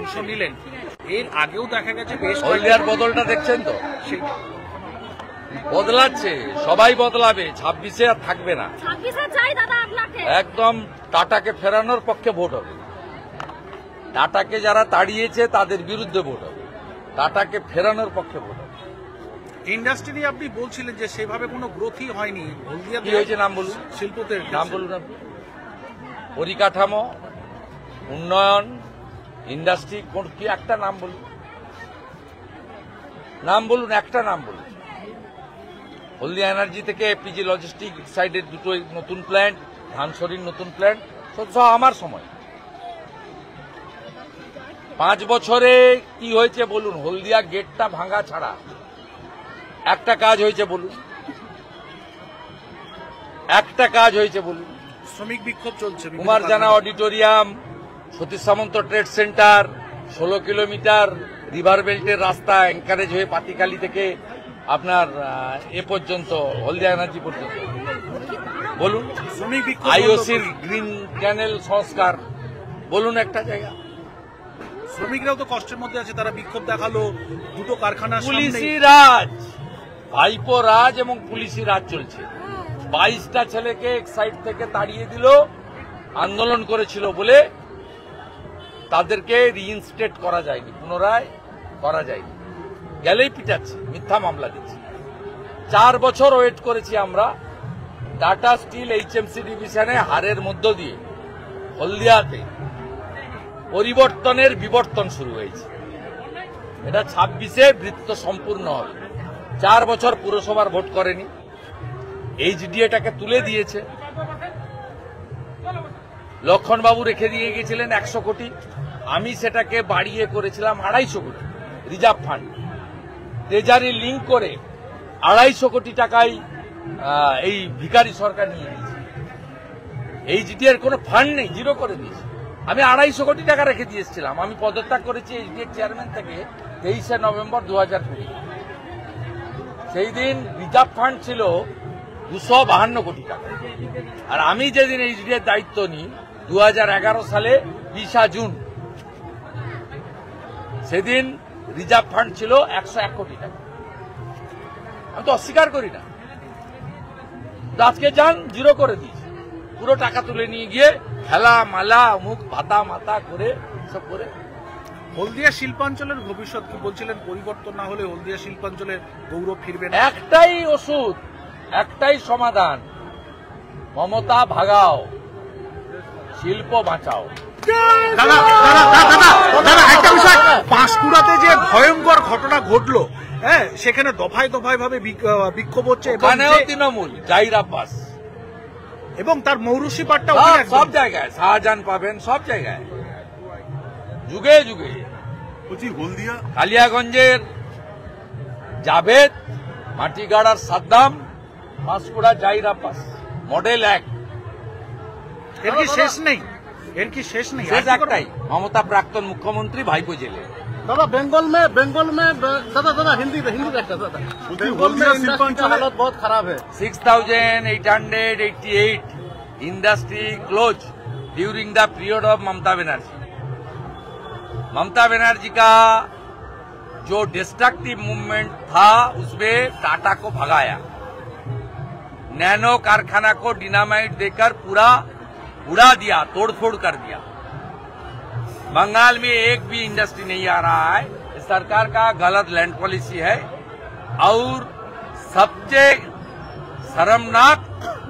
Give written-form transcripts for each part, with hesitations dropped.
অংশ নিলেন, এর আগেও দেখা গেছে বেশ হলদিয়ার বদলটা দেখছেন তো, বদলাচ্ছে, সবাই বদলাবে, 26-এ আর থাকবে না। একদম টাটাকে ফেরানোর পক্ষে ভোট হবে। টাটাকে যারা তাড়িয়েছে তাদের বিরুদ্ধে ভোট হবে, টাটাকে ফেরানোর পক্ষে ভোট হবে। ইন্ডাস্ট্রি নিয়ে আপনি বলছিলেন যে সেভাবে কোনো গ্রোথই হয়নি। হলদিয়া কি হয়েছে নাম বলুন, শিল্পতে নাম বলুন আপনি। পরিকাঠামো, উন্নয়ন, ইন্ডাস্ট্রি, কোন কি একটা নাম বলুন, নাম বলুন, একটা নাম বলুন। হলদিয়া এনার্জি থেকে এপিজি লজিস্টিক সাইডের দুটো নতুন প্ল্যান্ট, ধানসরির নতুন প্ল্যান্ট, সব আমার সময়। 5 বছরে কি হয়েছে বলুন? হলদিয়া গেটটা ভাঙা ছাড়া একটা কাজ হয়েছে বলুন, একটা কাজ হয়েছে বলুন? শ্রমিক বিক্ষোভ চলছে, কুমারজানা অডিটোরিয়াম, সতীশ সামন্ত ট্রেড সেন্টার, 16 কিলোমিটার রিভার বেল্টের রাস্তা এনকারেজ হয়ে পাতিখালি থেকে আপনার এ পর্যন্ত হলদিয়া এনার্জি পর্যন্ত বলুন। শ্রমিক বিক্ষোভ, আইওসির গ্রিন ক্যানেল সংস্কার বলুন, একটা জায়গা। শ্রমিকরাও তো কষ্টের মধ্যে আছে, তারা বিক্ষোভ দেখালো দুটো কারখানা। পুলিশি রাজ, ভাইপো রাজ এবং পুলিশি রাজ চলছে। 22টা ছেলেকে এক সাইড থেকে তাড়িয়ে দিল, আন্দোলন করেছিল বলে তাদেরকে রিইনস্টেট করা যায়নি, পুনরায় করা যায়নি, গেলেই পিটাচ্ছে, মিথ্যা মামলা দিচ্ছে। 4 বছর ওয়েট করেছি আমরা। টাটা স্টিল এইচএমসি ডিভিশনে হারের মধ্য দিয়ে হলদিয়াতে পরিবর্তনের বিবর্তন শুরু হয়েছে। এটা 26-এ বৃত্ত সম্পূর্ণ হবে। 4 বছর পুরসভার ভোট করেনি, এইচডিএটাকে তুলে দিয়েছে। লক্ষণবাবু রেখে দিয়ে গেছিলেন 100 কোটি, আমি সেটাকে বাড়িয়ে করেছিলাম 250 কোটি রিজার্ভ ফান্ড, ট্রেজারি লিঙ্ক করে 250 কোটি টাকায় এই ভিখারি সরকার নিয়ে নিয়েছে। এইচডিএর কোনো ফান্ড নেই, জিরো করে দিয়েছে। আমি 250 কোটি টাকা রেখে দিয়েছিলাম। আমি পদত্যাগ করেছি এইচডিএর চেয়ারম্যান থেকে 23শে নভেম্বর 2020। সেই দিন রিজার্ভ ফান্ড ছিল 252 কোটি টাকা। আর আমি যেদিন এইচডিএর দায়িত্ব নিই 2011 সালে 20 জুন, সেদিন রিজার্ভ ফান্ড ছিল 101 কোটি টাকা। আমি তো অস্বীকার করি না, আজকে যান জিরো করে দিয়েছে, পুরো টাকা তুলে নিয়ে গিয়ে খেলা মালা মুখ ভাতা মাতা করে সব করে। হলদিয়া শিল্পাঞ্চলের ভবিষ্যৎ কি বলছিলেন? পরিবর্তন না হলে হলদিয়া শিল্পাঞ্চলের গৌরব ফিরবে না। একটাই ওষুধ, একটাই সমাধান, মমতা ভাগাও, শিল্প বাঁচাও। একটা বিষয়, পাঁশকুড়াতে যে ভয়ঙ্কর ঘটনা ঘটলো, হ্যাঁ, সেখানে দফায় দফায় ভাবে বিক্ষোভ হচ্ছে, এখানেও তৃণমূল, জাহির আব্বাস এবং তার মৌরুসি পাটটা সব জায়গায়, শাহজাহান পাবেন সব জায়গায়, যুগে যুগে। হলদিয়া কালিয়াগঞ্জের জাভেদ, মাটিগাড়ার সাদ্দাম, পাঁশকুড়া জাহির আব্বাস, মডেল 1। এর কি শেষ নেই? এর কি শেষ নেই? শেষ একটাই, মমতা প্রাক্তন মুখ্যমন্ত্রী, ভাইপো জেলে। दादा बेंगल में दादा हिंदी देखता दादा, बेंगल में इंडस्ट्री की हालत बहुत खराब है। 6,888 industry close during the period of Mamata Banerjee. Mamata Banerjee का जो डिस्ट्रक्टिव मूवमेंट था उसमें टाटा को भगाया, नैनो कारखाना को डिनामाइट देकर पूरा उड़ा दिया, तोड़फोड़ कर दिया। बंगाल में एक भी इंडस्ट्री नहीं आ रहा है। सरकार का गलत लैंड पॉलिसी है और सबसे शर्मनाक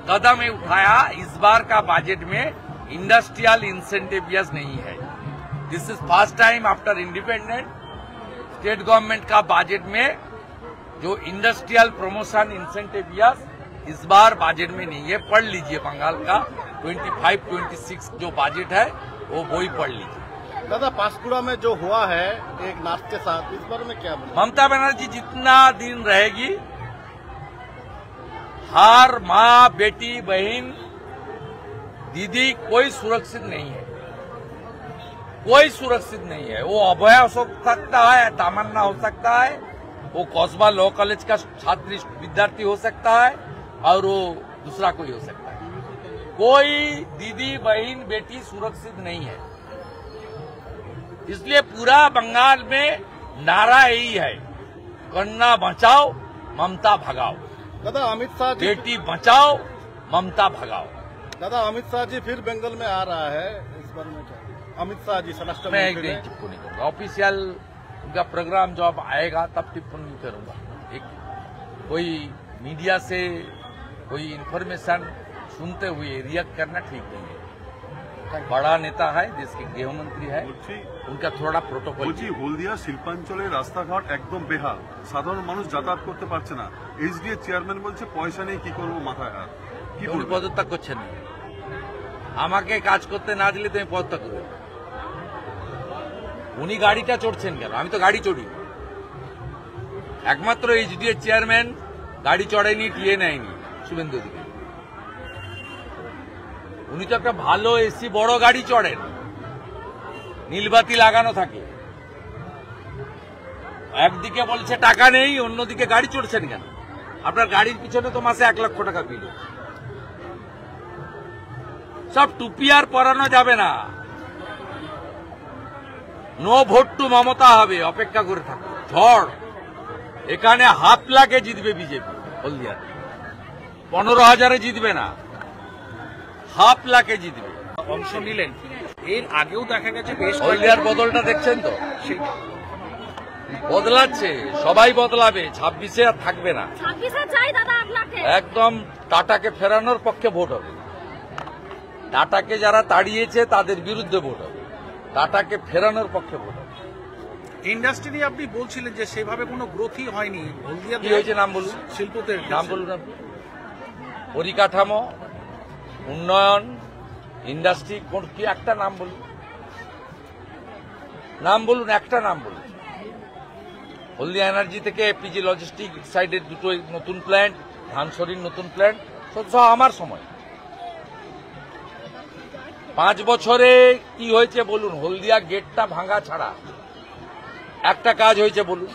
कदम उठाया, इस बार का बजट में इंडस्ट्रियल इंसेंटिव्स नहीं है। This is first time after independent state government का बजट में जो इंडस्ट्रियल प्रमोशन इंसेंटिव्स इस बार बजट में नहीं है। पढ़ लीजिए बंगाल का 25-26 जो बजट है वो ही पढ़ लीजिए। दादा पांशकुड़ा में जो हुआ है एक नाच के साथ, इस बारे में क्या बोले? ममता बनर्जी जितना दिन रहेगी, हर माँ बेटी बहन दीदी कोई सुरक्षित नहीं है, कोई सुरक्षित नहीं है। वो अभय हो सकता है, तमन्ना हो सकता है, वो कौसबा लॉ कॉलेज का छात्र विद्यार्थी हो सकता है और वो दूसरा कोई हो सकता है। कोई दीदी बहन बेटी सुरक्षित नहीं है। इसलिए पूरा बंगाल में नारा यही है, कन्या बचाओ ममता भगाओ, दादा अमित शाह जी, बेटी बचाओ ममता भगाओ। दादा अमित शाह जी फिर बंगाल में आ रहा है, इस बारे में क्या? अमित शाह जी स्वराष्ट्र मैं मंत्री एक ने- टिप्पणी करूंगा, ऑफिशियल उनका प्रोग्राम जब आएगा तब टिप्पणी करूंगा। एक कोई मीडिया से कोई इन्फॉर्मेशन सुनते हुए रिएक्ट करना ठीक नहीं है। बड़ा नेता है, देश के गृह मंत्री है, उनका थोड़ा प्रोटोकॉल। বলছি হলদিয়া শিল্পাঞ্চলের রাস্তাঘাট একদম বেহাল, সাধারণ মানুষ যাতায়াত করতে পারছে না। এসডিএ চেয়ারম্যান বলছে পয়সা নেই, কি করবো, মাথায় হাত। কি উনি বলবেন? পদত্যাগ করছেন না, আমাকে কাজ করতে না দিলে তুমি পদত্যাগ করবে। উনি গাড়িটা চড়ছেন কেন? আমি তো গাড়ি চড়ি, একমাত্র এইচডিএ চেয়ারম্যান গাড়ি চড়ায়নি, টিয়ে নেয়নি শুভেন্দু দিকে। উনি তো একটা ভালো এসি বড় গাড়ি চড়েন, নীলবাতি লাগানো থাকে। একদিকে বলছে টাকা নেই, অন্যদিকে গাড়ি চড়ছেন কেন? আপনার গাড়ির পিছনে তো মাসে 1 লক্ষ টাকা বিল। সব টুপি আর পরানো যাবে না, নো ভোট টু মমতা হবে, অপেক্ষা করে থাকো। ঝড় এখানে 1.5 লাখে জিতবে বিজেপি, হলদিয়া 15,000-এ জিতবে না, 1.5 লাখে জিতবে। অংশ নিলেন, এর আগেও দেখা গেছে বেশ হলদিয়ার বদলটা দেখছেন তো, বদলাচ্ছে, সবাই বদলাবে, 26-এ আর থাকবে না। 26-এ চাই দাদা আপনাকে। একদম টাটাকে ফেরানোর পক্ষে ভোট হবে। টাটাকে যারা তাড়িয়েছে তাদের বিরুদ্ধে ভোট হবে, টাটাকে ফেরানোর পক্ষে ভোট হবে। ইন্ডাস্ট্রি নিয়ে আপনি বলছিলেন যে সেভাবে কোনো গ্রোথই হয়নি হলদিয়াতে। কি হয়েছে নাম বলুন, শিল্পতে নাম বলুন আপনি। পরিকাঠামো, উন্নয়ন, ইন্ডাস্ট্রি, কোন কি একটা নাম বলুন, নাম বলুন, একটা নাম বলুন। হলদিয়া এনার্জি থেকে এপিজি লজিস্টিক সাইডের দুটো নতুন প্ল্যান্ট, ধানসরির নতুন প্ল্যান্ট, সব আমার সময়। 5 বছরে কি হয়েছে বলুন? হলদিয়া গেটটা ভাঙা ছাড়া একটা কাজ হয়েছে বলুন,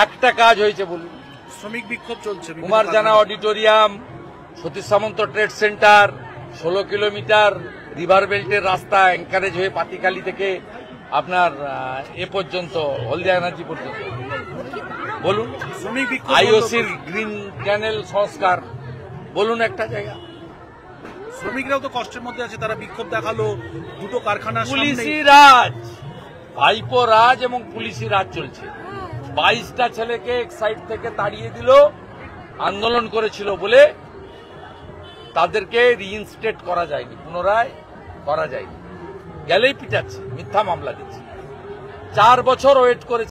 একটা কাজ হয়েছে বলুন? শ্রমিক বিক্ষোভ চলছে বিভিন্ন কুমার জানা কারখানায়। অডিটোরিয়াম, সতীশ সামন্ত ট্রেড সেন্টার, 16 কিলোমিটার রিভার বেল্টের রাস্তা এনকারেজ হয়ে পাতিখালি থেকে আপনার এ পর্যন্ত হলদিয়া এনার্জি পর্যন্ত বলুন। শ্রমিক বিক্ষোভ আইওসির গ্রিন ক্যানেল সংস্কার বলুন একটা জায়গা। শ্রমিকরাও তো কষ্টের মধ্যে আছে, তারা বিক্ষোভ দেখালো দুটো কারখানার পুলিশি সামনে। রাজ, ভাইপো রাজ এবং পুলিশি রাজ চলছে। 22টা ছেলেকে এক সাইড থেকে তাড়িয়ে দিল, আন্দোলন করেছিল বলে তাদেরকে রিইনস্টেট করা যায়নি, পুনরায় করা যায়নি, গেলেই পিটাচ্ছে, মিথ্যা মামলা দিচ্ছে। 4 বছর ওয়েট করে